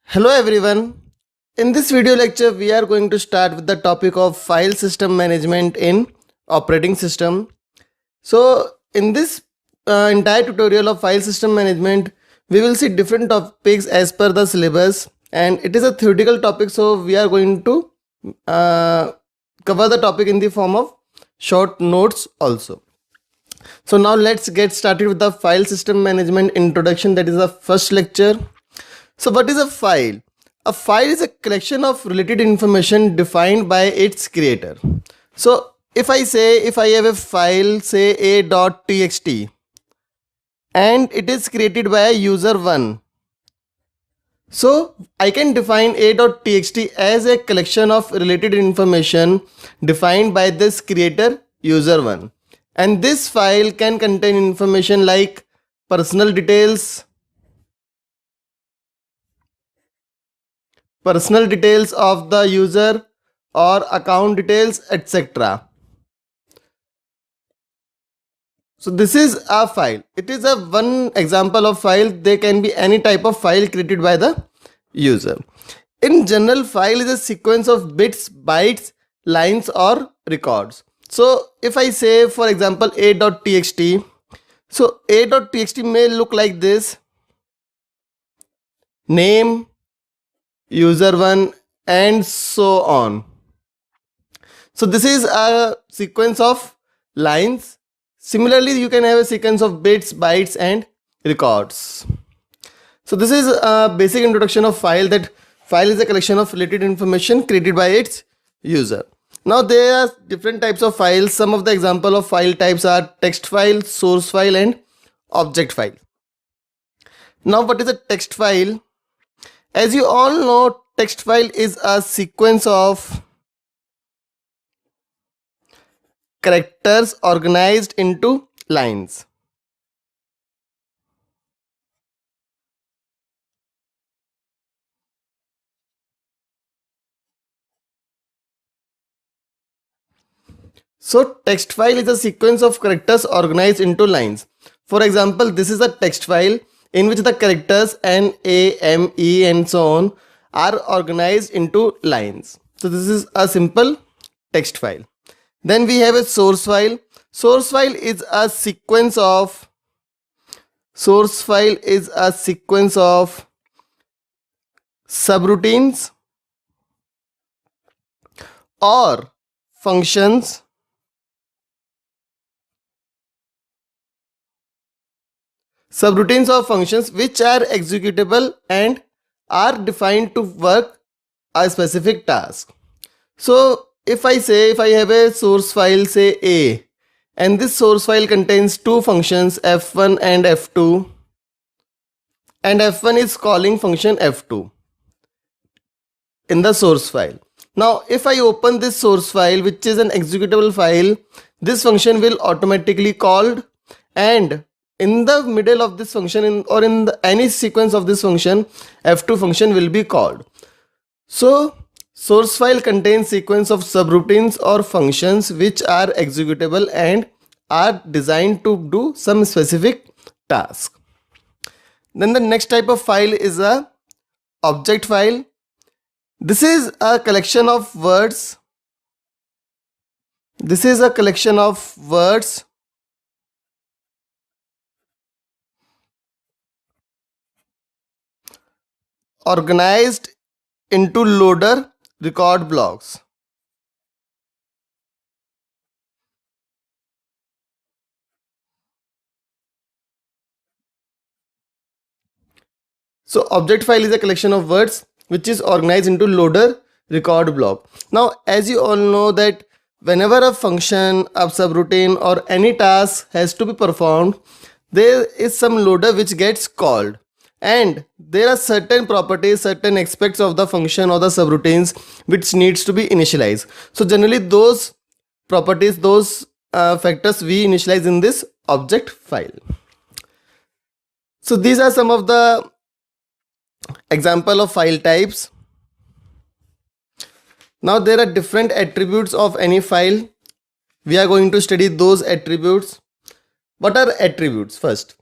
Hello everyone. In this video lecture, we are going to start with the topic of file system management in operating system. So in this entire tutorial of file system management, we will see different topics as per the syllabus, and it is a theoretical topic, so we are going to cover the topic in the form of short notes also. So now let's get started with the file system management introduction. That is the first lecture. So what is a file? A file is a collection of related information defined by its creator. So if I have a file, say a.txt, and it is created by a user 1. So I can define a.txt as a collection of related information defined by this creator user 1. And this file can contain information like personal details of the user or account details, etc. So this is a file. It is a one example of file. There can be any type of file created by the user. In general, file is a sequence of bits, bytes, lines or records. So if I say, for example, a.txt, so a.txt may look like this: name, user 1, and so on. So this is a sequence of lines. Similarly, you can have a sequence of bits, bytes, and records. So this is a basic introduction of file. That file is a collection of related information created by its user. Now there are different types of files. Some of the example of file types are text file, source file, and object file. Now what is a text file? As you all know, text file is a sequence of characters organized into lines. So text file is a sequence of characters organized into lines. For example, this is a text file in which the characters N, A, M, E and so on are organized into lines. So this is a simple text file. Then we have a source file. Source file is a sequence of subroutines or functions which are executable and are defined to work a specific task. So if I have a source file, say A, and this source file contains two functions, f1 and f2, and f1 is calling function f2 in the source file. Now if I open this source file, which is an executable file, this function will automatically called, and in the middle of this function or in any sequence of this function, f2 function will be called. So source file contains sequence of subroutines or functions which are executable and are designed to do some specific task. Then the next type of file is a object file. This is a collection of words. Organized into loader record blocks. So object file is a collection of words which is organized into loader record block. Now as you all know that whenever a function, a subroutine or any task has to be performed, there is some loader which gets called, and there are certain properties, certain aspects of the function or the subroutines which needs to be initialized. So generally those properties, those factors we initialize in this object file. So these are some of the example of file types. Now there are different attributes of any file. We are going to study those attributes. What are attributes? First,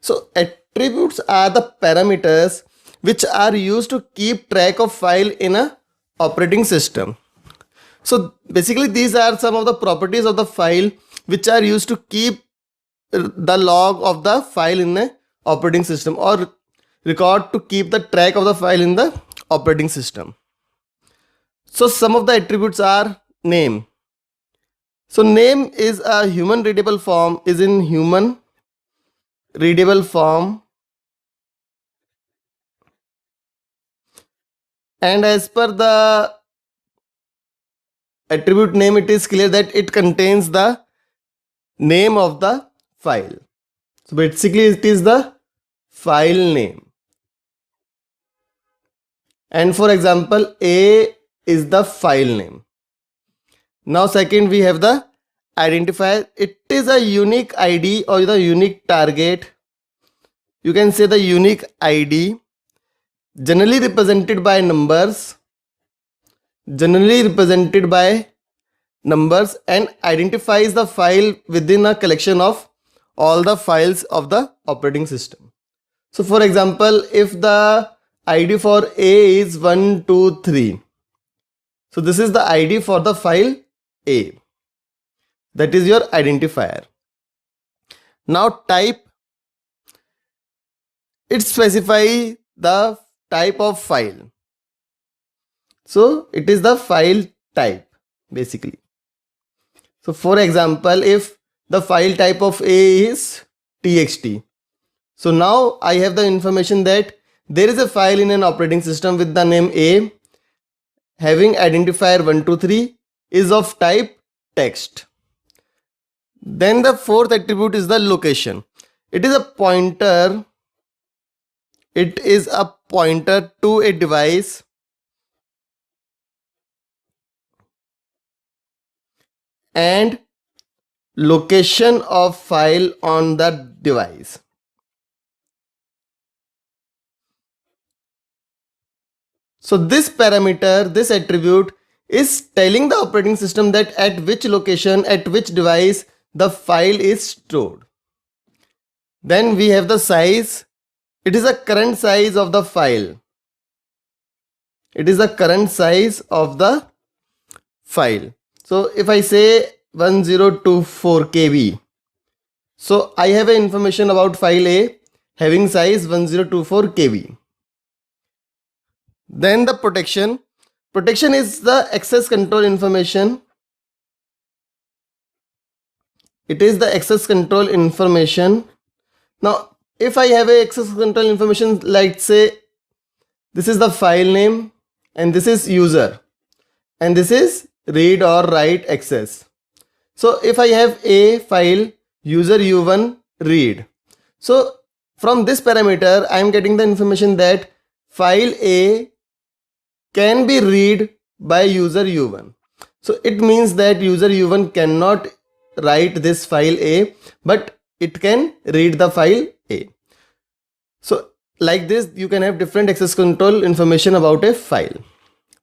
so attributes are the parameters which are used to keep track of file in a operating system. So basically these are some of the properties of the file which are used to keep the log of the file in the operating system, or record to keep the track of the file in the operating system. So some of the attributes are name. So name is a human readable form, is in human readable form, and as per the attribute name, it is clear that it contains the name of the file. So basically it is the file name. And for example, A is the file name. Now second, we have the identifier. It is a unique ID or the unique target. You can say the unique ID, generally represented by numbers, and identifies the file within a collection of all the files of the operating system. So for example, if the ID for A is 123, so this is the ID for the file A. That is your identifier. Now type, it specifies the type of file. So it is the file type basically. So for example, if the file type of A is txt, so now I have the information that there is a file in an operating system with the name A having identifier 123, is of type text. Then the fourth attribute is the location. It is a pointer. It is a pointer to a device and location of file on the device. So this parameter, this attribute is telling the operating system that at which location, at which device the file is stored. Then we have the size. It is the current size of the file. It is the current size of the file. So if I say 1024 KB, so I have an information about file A having size 1024 KB. Then the protection. Protection is the access control information. It is the access control information. Now, if I have a access control information, like say this is the file name and this is user and this is read or write access. So if I have a file user u1 read, so from this parameter I am getting the information that file A can be read by user u1. So it means that user u1 cannot write this file A, but it can read the file A. So like this you can have different access control information about a file.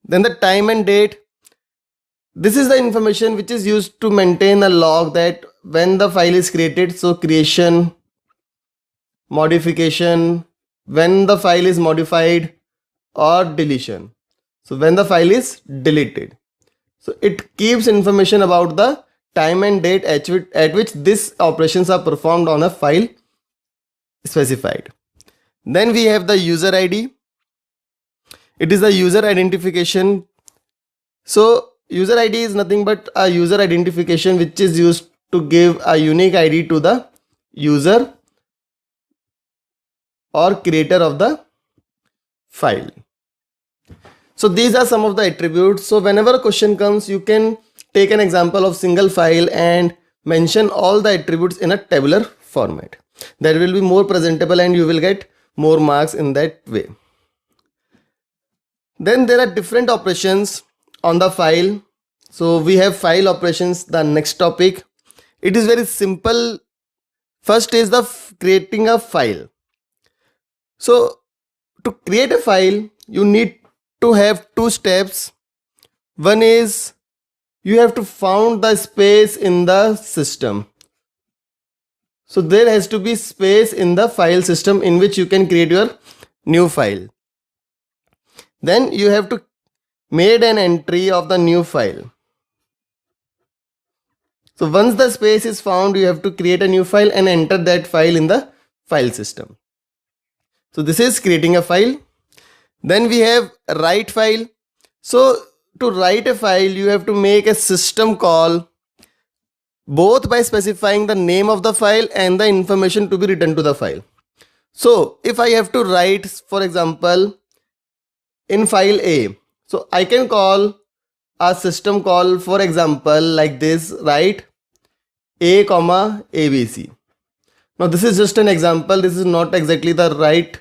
Then the time and date. This is the information which is used to maintain a log that when the file is created, so creation, modification, when the file is modified, or deletion. So when the file is deleted. So it keeps information about the time and date at which these operations are performed on a file specified. Then we have the user ID. It is the user identification. So user ID is nothing but a user identification which is used to give a unique ID to the user or creator of the file. So these are some of the attributes. So whenever a question comes, you can take an example of single file and mention all the attributes in a tabular format. That will be more presentable and you will get more marks in that way. Then there are different operations on the file. So we have file operations, the next topic. It is very simple. First is the creating a file. So to create a file, you need to have two steps. One is you have to find the space in the system. So there has to be space in the file system in which you can create your new file. then you have to made an entry of the new file. So once the space is found, you have to create a new file and enter that file in the file system. So this is creating a file. Then we have write file. So to write a file, you have to make a system call, both by specifying the name of the file and the information to be written to the file. So if I have to write, for example, in file A, so I can call a system call, for example, like this, write A comma ABC. Now this is just an example. This is not exactly the right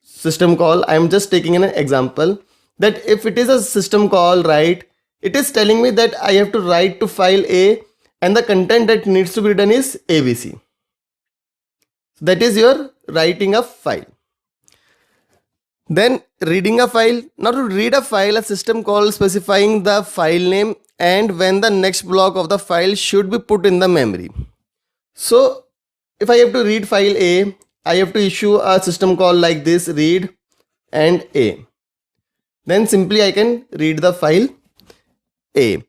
system call. I am just taking an example that if it is a system call, right, it is telling me that I have to write to file A and the content that needs to be written is ABC. That is your writing a file. Then reading a file. Now to read a file, a system call specifying the file name and when the next block of the file should be put in the memory. So if I have to read file A, I have to issue a system call like this, read and A. Then simply I can read the file A.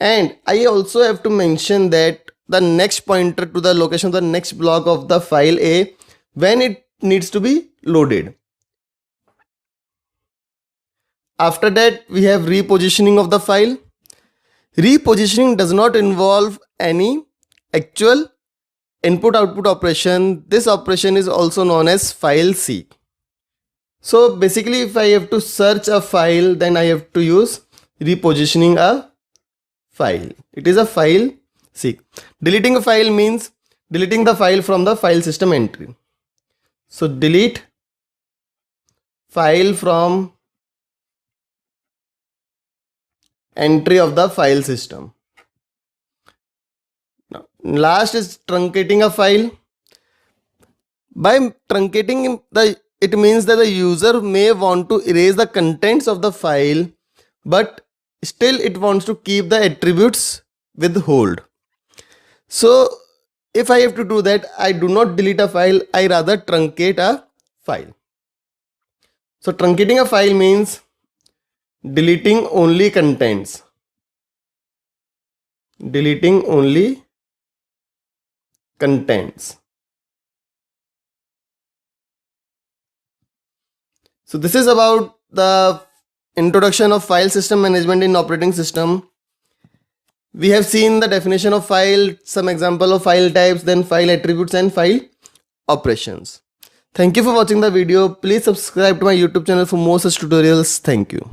And I also have to mention that the next pointer to the location of the next block of the file A when it needs to be loaded. After that, we have repositioning of the file. Repositioning does not involve any actual input-output operation. This operation is also known as file seek. So basically, if I have to search a file, then I have to use repositioning a file. It is a file seek. Deleting a file means deleting the file from the file system entry. So delete file from entry of the file system. Now, last is truncating a file. By truncating it means that the user may want to erase the contents of the file, but still it wants to keep the attributes with hold. So if I have to do that, I do not delete a file, I rather truncate a file. So truncating a file means deleting only contents. Deleting only contents. So this is about the introduction of file system management in operating system. We have seen the definition of file, some example of file types, then file attributes and file operations. Thank you for watching the video. Please subscribe to my YouTube channel for more such tutorials. Thank you.